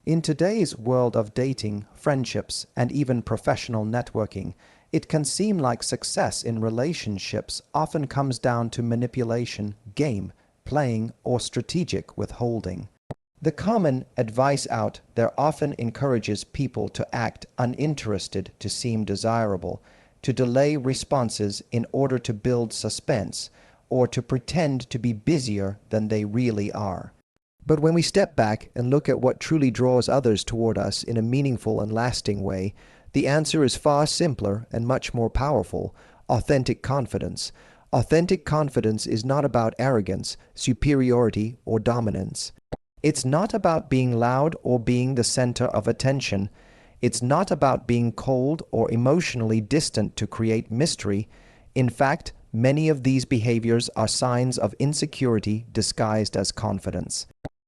In today's world of dating, friendships, and even professional networking, it can seem like success in relationships often comes down to manipulation, game, playing, or strategic withholding. The common advice out there often encourages people to act uninterested to seem desirable, to delay responses in order to build suspense, or to pretend to be busier than they really are. But when we step back and look at what truly draws others toward us in a meaningful and lasting way, the answer is far simpler and much more powerful: authentic confidence. Authentic confidence is not about arrogance, superiority, or dominance. It's not about being loud or being the center of attention. It's not about being cold or emotionally distant to create mystery. In fact, many of these behaviors are signs of insecurity disguised as confidence.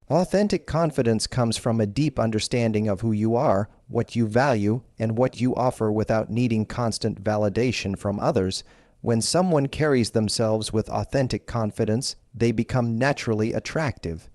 Authentic confidence comes from a deep understanding of who you are, what you value, and what you offer without needing constant validation from others. When someone carries themselves with authentic confidence, they become naturally attractive.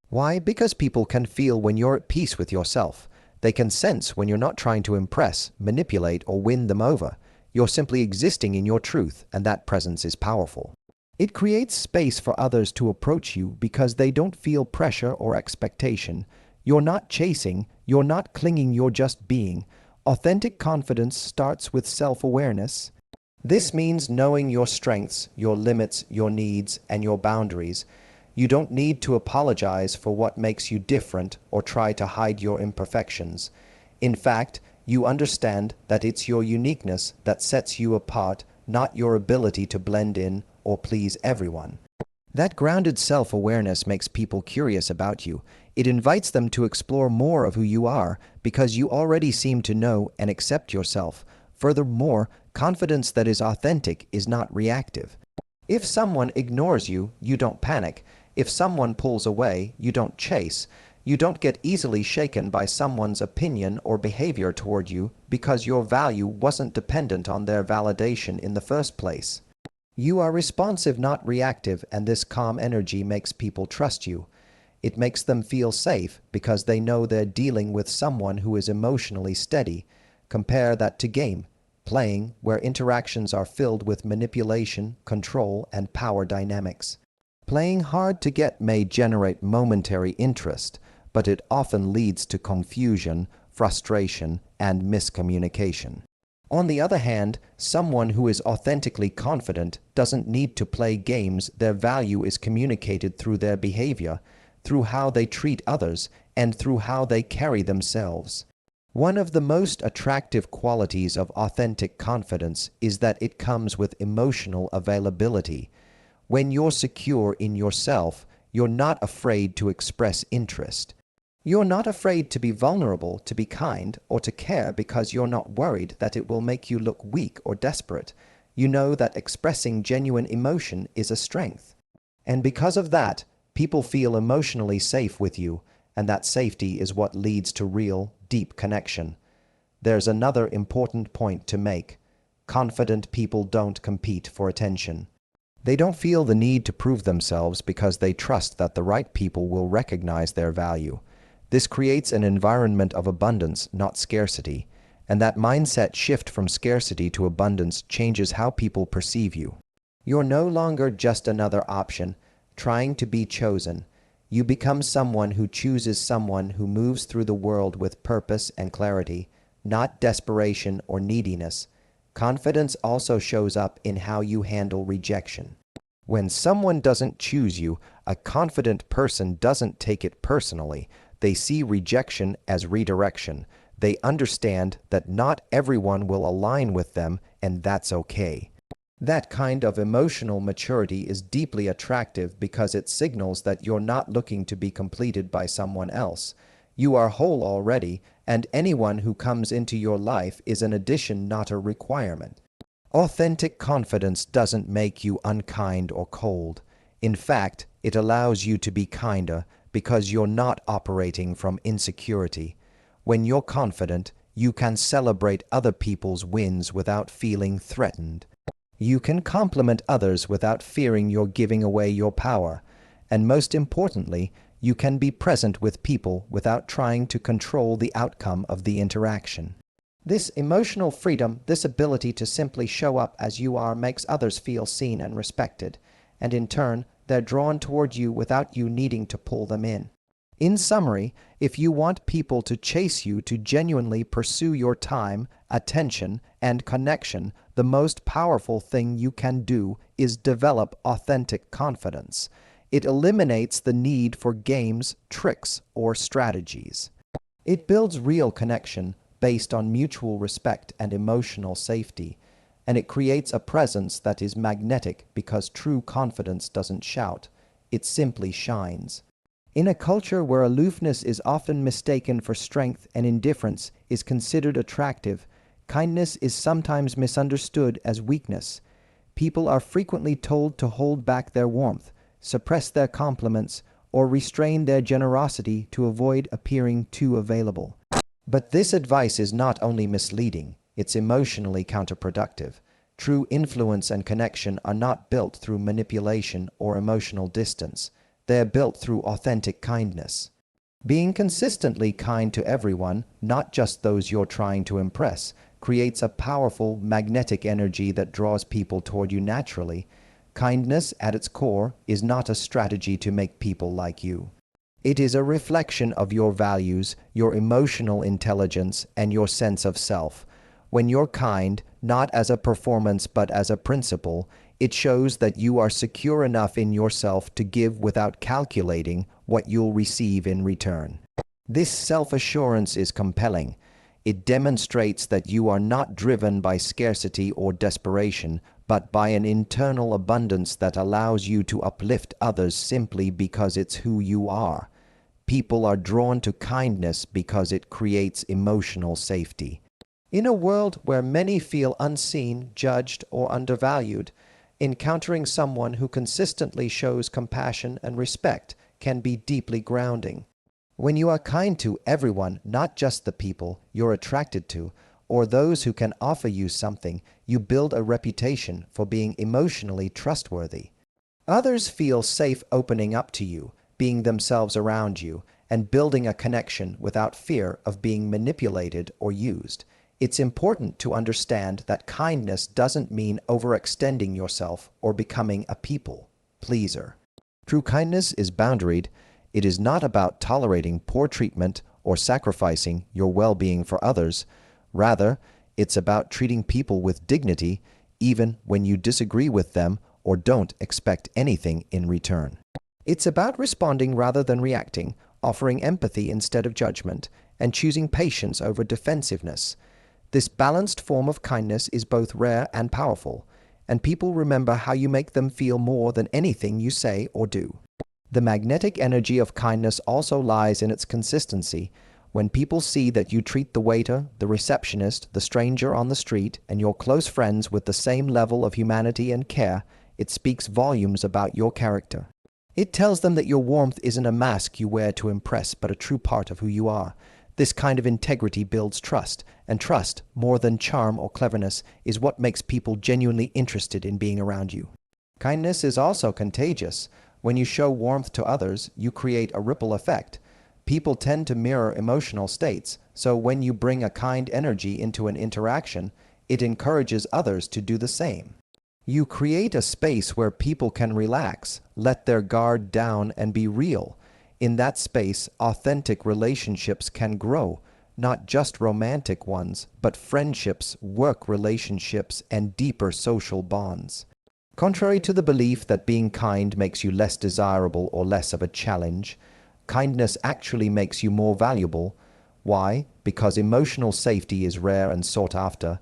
Why? Because people can feel when you're at peace with yourself. They can sense when you're not trying to impress, manipulate, or win them over. You're simply existing in your truth, and that presence is powerful. It creates space for others to approach you because they don't feel pressure or expectation. You're not chasing, you're not clinging, you're just being. Authentic confidence starts with self-awareness. This means knowing your strengths, your limits, your needs, and your boundaries. You don't need to apologize for what makes you different or try to hide your imperfections. In fact, you understand that it's your uniqueness that sets you apart, not your ability to blend in or please everyone. That grounded self-awareness makes people curious about you. It invites them to explore more of who you are because you already seem to know and accept yourself. Furthermore, confidence that is authentic is not reactive. If someone ignores you, you don't panic. If someone pulls away, you don't chase. You don't get easily shaken by someone's opinion or behavior toward you because your value wasn't dependent on their validation in the first place. You are responsive, not reactive, and this calm energy makes people trust you. It makes them feel safe because they know they're dealing with someone who is emotionally steady. Compare that to game, playing, where interactions are filled with manipulation, control, and power dynamics. Playing hard to get may generate momentary interest, but it often leads to confusion, frustration, and miscommunication. On the other hand, someone who is authentically confident doesn't need to play games. Their value is communicated through their behavior, through how they treat others, and through how they carry themselves. One of the most attractive qualities of authentic confidence is that it comes with emotional availability. When you're secure in yourself, you're not afraid to express interest. You're not afraid to be vulnerable, to be kind, or to care because you're not worried that it will make you look weak or desperate. You know that expressing genuine emotion is a strength. And because of that, people feel emotionally safe with you, and that safety is what leads to real, deep connection. There's another important point to make. Confident people don't compete for attention. They don't feel the need to prove themselves because they trust that the right people will recognize their value. This creates an environment of abundance, not scarcity, and that mindset shift from scarcity to abundance changes how people perceive you. You're no longer just another option, trying to be chosen. You become someone who chooses, someone who moves through the world with purpose and clarity, not desperation or neediness. Confidence also shows up in how you handle rejection. When someone doesn't choose you, a confident person doesn't take it personally. They see rejection as redirection. They understand that not everyone will align with them, and that's okay. That kind of emotional maturity is deeply attractive because it signals that you're not looking to be completed by someone else. You are whole already, and anyone who comes into your life is an addition, not a requirement. Authentic confidence doesn't make you unkind or cold. In fact, it allows you to be kinder because you're not operating from insecurity. When you're confident, you can celebrate other people's wins without feeling threatened. You can compliment others without fearing you're giving away your power. And most importantly, You can be present with people without trying to control the outcome of the interaction. This emotional freedom, this ability to simply show up as you are, makes others feel seen and respected, and in turn, they're drawn toward you without you needing to pull them in. In summary, if you want people to chase you to genuinely pursue your time, attention, and connection, the most powerful thing you can do is develop authentic confidence. It eliminates the need for games, tricks, or strategies. It builds real connection based on mutual respect and emotional safety, and it creates a presence that is magnetic because true confidence doesn't shout, it simply shines. In a culture where aloofness is often mistaken for strength and indifference is considered attractive, kindness is sometimes misunderstood as weakness. People are frequently told to hold back their warmth, suppress their compliments, or restrain their generosity to avoid appearing too available. But this advice is not only misleading, it's emotionally counterproductive. True influence and connection are not built through manipulation or emotional distance. They're built through authentic kindness. Being consistently kind to everyone, not just those you're trying to impress, creates a powerful magnetic energy that draws people toward you naturally. Kindness, at its core, is not a strategy to make people like you. It is a reflection of your values, your emotional intelligence, and your sense of self. When you're kind, not as a performance but as a principle, it shows that you are secure enough in yourself to give without calculating what you'll receive in return. This self-assurance is compelling. It demonstrates that you are not driven by scarcity or desperation, but by an internal abundance that allows you to uplift others simply because it's who you are. People are drawn to kindness because it creates emotional safety. In a world where many feel unseen, judged, or undervalued, encountering someone who consistently shows compassion and respect can be deeply grounding. When you are kind to everyone, not just the people you're attracted to, or those who can offer you something, you build a reputation for being emotionally trustworthy. Others feel safe opening up to you, being themselves around you, and building a connection without fear of being manipulated or used. It's important to understand that kindness doesn't mean overextending yourself or becoming a people pleaser. True kindness is boundaried. It is not about tolerating poor treatment or sacrificing your well-being for others. Rather, it's about treating people with dignity even when you disagree with them or don't expect anything in return. It's about responding rather than reacting, offering empathy instead of judgment, and choosing patience over defensiveness. This balanced form of kindness is both rare and powerful, and people remember how you make them feel more than anything you say or do. The magnetic energy of kindness also lies in its consistency. When people see that you treat the waiter, the receptionist, the stranger on the street, and your close friends with the same level of humanity and care, it speaks volumes about your character. It tells them that your warmth isn't a mask you wear to impress, but a true part of who you are. This kind of integrity builds trust, and trust, more than charm or cleverness, is what makes people genuinely interested in being around you. Kindness is also contagious. When you show warmth to others, you create a ripple effect. People tend to mirror emotional states, so when you bring a kind energy into an interaction, it encourages others to do the same. You create a space where people can relax, let their guard down, and be real. In that space, authentic relationships can grow, not just romantic ones, but friendships, work relationships, and deeper social bonds. Contrary to the belief that being kind makes you less desirable or less of a challenge, kindness actually makes you more valuable. Why? Because emotional safety is rare and sought after.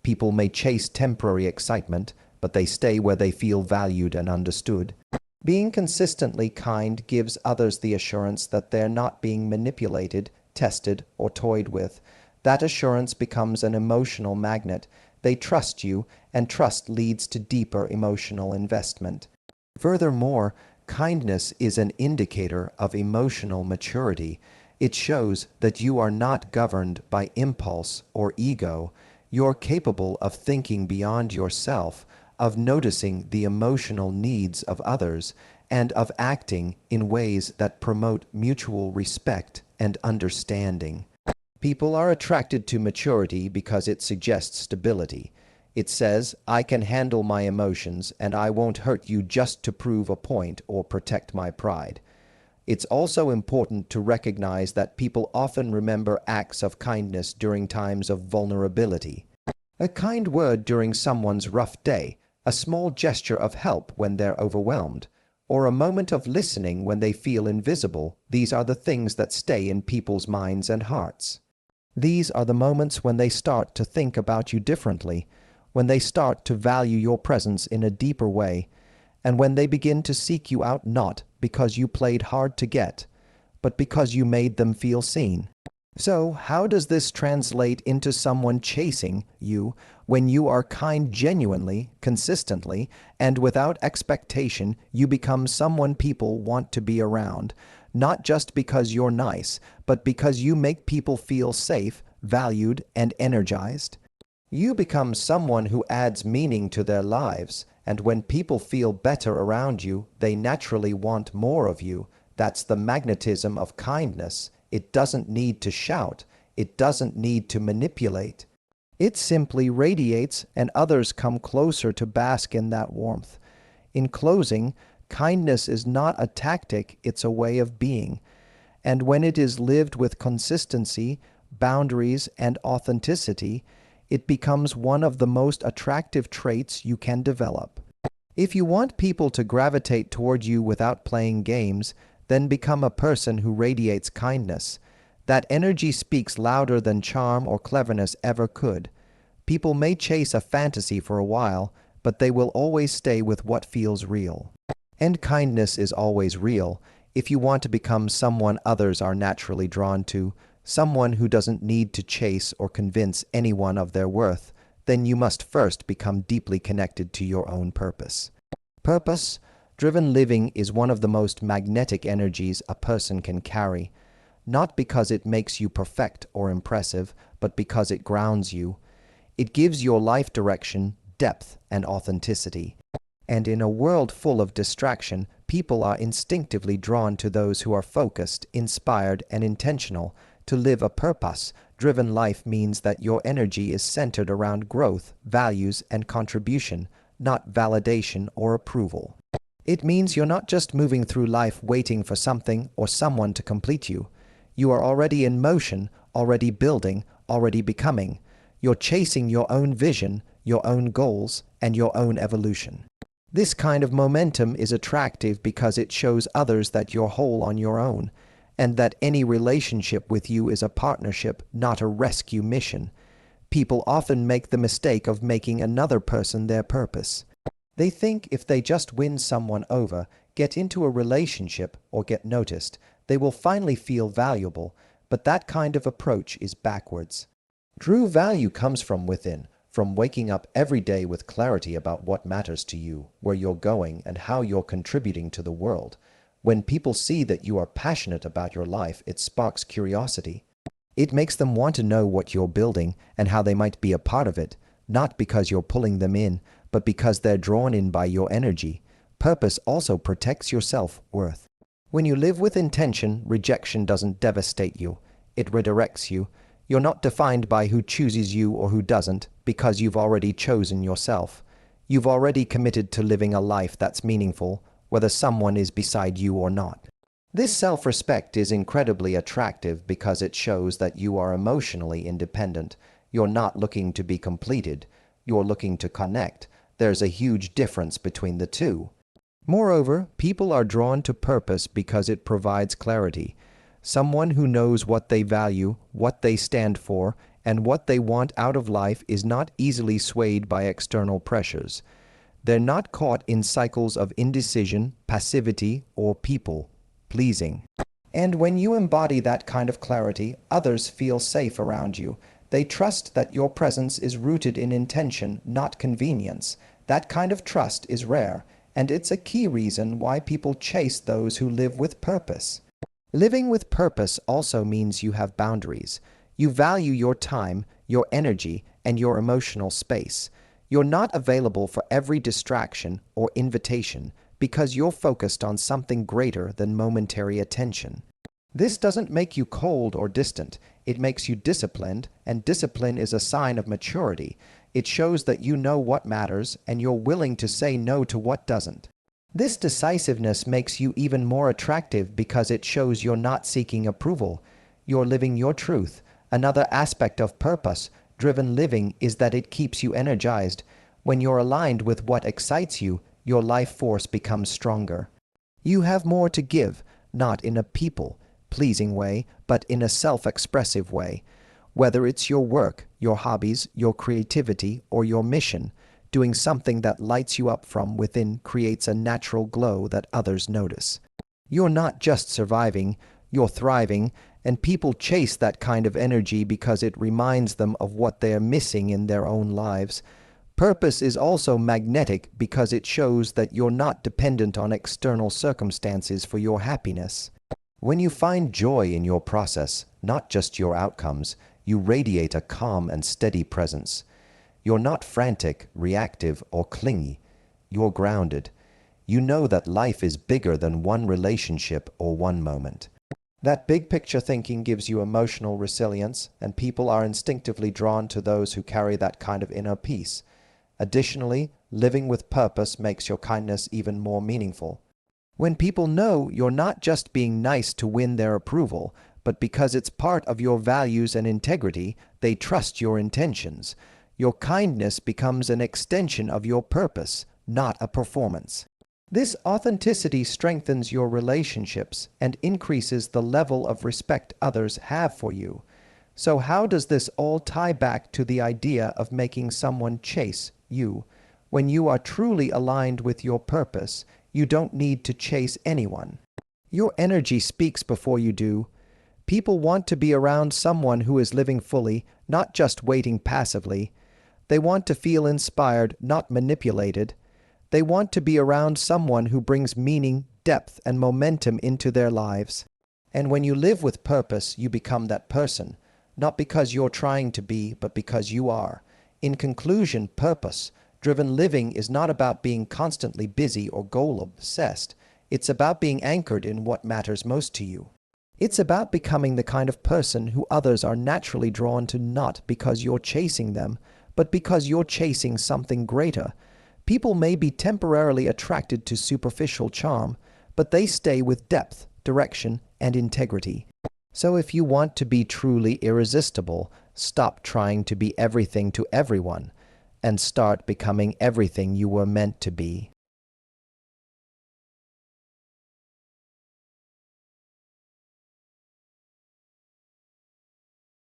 People may chase temporary excitement, but they stay where they feel valued and understood. Being consistently kind gives others the assurance that they're not being manipulated, tested, or toyed with. That assurance becomes an emotional magnet. They trust you, and trust leads to deeper emotional investment. Furthermore, kindness is an indicator of emotional maturity. It shows that you are not governed by impulse or ego. You're capable of thinking beyond yourself, of noticing the emotional needs of others, and of acting in ways that promote mutual respect and understanding. People are attracted to maturity because it suggests stability. It says, I can handle my emotions and I won't hurt you just to prove a point or protect my pride. It's also important to recognize that people often remember acts of kindness during times of vulnerability. A kind word during someone's rough day, a small gesture of help when they're overwhelmed, or a moment of listening when they feel invisible, these are the things that stay in people's minds and hearts. These are the moments when they start to think about you differently, when they start to value your presence in a deeper way, and when they begin to seek you out not because you played hard to get, but because you made them feel seen. So, how does this translate into someone chasing you when you are kind genuinely, consistently, and without expectation? You become someone people want to be around, not just because you're nice, but because you make people feel safe, valued, and energized. You become someone who adds meaning to their lives, and when people feel better around you, they naturally want more of you. That's the magnetism of kindness. It doesn't need to shout. It doesn't need to manipulate. It simply radiates, and others come closer to bask in that warmth. In closing, kindness is not a tactic, it's a way of being. And when it is lived with consistency, boundaries, and authenticity, it becomes one of the most attractive traits you can develop. If you want people to gravitate toward you without playing games, then become a person who radiates kindness. That energy speaks louder than charm or cleverness ever could. People may chase a fantasy for a while, but they will always stay with what feels real. And kindness is always real. If you want to become someone others are naturally drawn to, someone who doesn't need to chase or convince anyone of their worth, then you must first become deeply connected to your own purpose. Purpose-driven living is one of the most magnetic energies a person can carry, not because it makes you perfect or impressive, but because it grounds you. It gives your life direction, depth, and authenticity. And in a world full of distraction, people are instinctively drawn to those who are focused, inspired, and intentional. To live a purpose-driven life means that your energy is centered around growth, values, and contribution, not validation or approval. It means you're not just moving through life waiting for something or someone to complete you. You are already in motion, already building, already becoming. You're chasing your own vision, your own goals, and your own evolution. This kind of momentum is attractive because it shows others that you're whole on your own, and that any relationship with you is a partnership, not a rescue mission. People often make the mistake of making another person their purpose. They think if they just win someone over, get into a relationship, or get noticed, they will finally feel valuable, but that kind of approach is backwards. True value comes from within, from waking up every day with clarity about what matters to you, where you're going, and how you're contributing to the world. When people see that you are passionate about your life, it sparks curiosity. It makes them want to know what you're building and how they might be a part of it, not because you're pulling them in, but because they're drawn in by your energy. Purpose also protects your self-worth. When you live with intention, rejection doesn't devastate you. It redirects you. You're not defined by who chooses you or who doesn't, because you've already chosen yourself. You've already committed to living a life that's meaningful, whether someone is beside you or not. This self-respect is incredibly attractive because it shows that you are emotionally independent. You're not looking to be completed. You're looking to connect. There's a huge difference between the two. Moreover, people are drawn to purpose because it provides clarity. Someone who knows what they value, what they stand for, and what they want out of life is not easily swayed by external pressures. They're not caught in cycles of indecision, passivity, or people-pleasing. And when you embody that kind of clarity, others feel safe around you. They trust that your presence is rooted in intention, not convenience. That kind of trust is rare, and it's a key reason why people chase those who live with purpose. Living with purpose also means you have boundaries. You value your time, your energy, and your emotional space. You're not available for every distraction or invitation because you're focused on something greater than momentary attention. This doesn't make you cold or distant. It makes you disciplined, and discipline is a sign of maturity. It shows that you know what matters, and you're willing to say no to what doesn't. This decisiveness makes you even more attractive because it shows you're not seeking approval. You're living your truth. Another aspect of purpose-driven living is that it keeps you energized. When you're aligned with what excites you, your life force becomes stronger. You have more to give, not in a people-pleasing way, but in a self-expressive way. Whether it's your work, your hobbies, your creativity, or your mission, doing something that lights you up from within creates a natural glow that others notice. You're not just surviving, you're thriving, and people chase that kind of energy because it reminds them of what they're missing in their own lives. Purpose is also magnetic because it shows that you're not dependent on external circumstances for your happiness. When you find joy in your process, not just your outcomes, you radiate a calm and steady presence. You're not frantic, reactive, or clingy. You're grounded. You know that life is bigger than one relationship or one moment. That big picture thinking gives you emotional resilience, and people are instinctively drawn to those who carry that kind of inner peace. Additionally, living with purpose makes your kindness even more meaningful. When people know you're not just being nice to win their approval, but because it's part of your values and integrity, they trust your intentions. Your kindness becomes an extension of your purpose, not a performance. This authenticity strengthens your relationships and increases the level of respect others have for you. So how does this all tie back to the idea of making someone chase you? When you are truly aligned with your purpose, you don't need to chase anyone. Your energy speaks before you do. People want to be around someone who is living fully, not just waiting passively. They want to feel inspired, not manipulated. They want to be around someone who brings meaning, depth, and momentum into their lives. And when you live with purpose, you become that person, not because you're trying to be, but because you are. In conclusion, purpose-driven living is not about being constantly busy or goal-obsessed. It's about being anchored in what matters most to you. It's about becoming the kind of person who others are naturally drawn to, not because you're chasing them, but because you're chasing something greater. People may be temporarily attracted to superficial charm, but they stay with depth, direction, and integrity. So if you want to be truly irresistible, stop trying to be everything to everyone, and start becoming everything you were meant to be.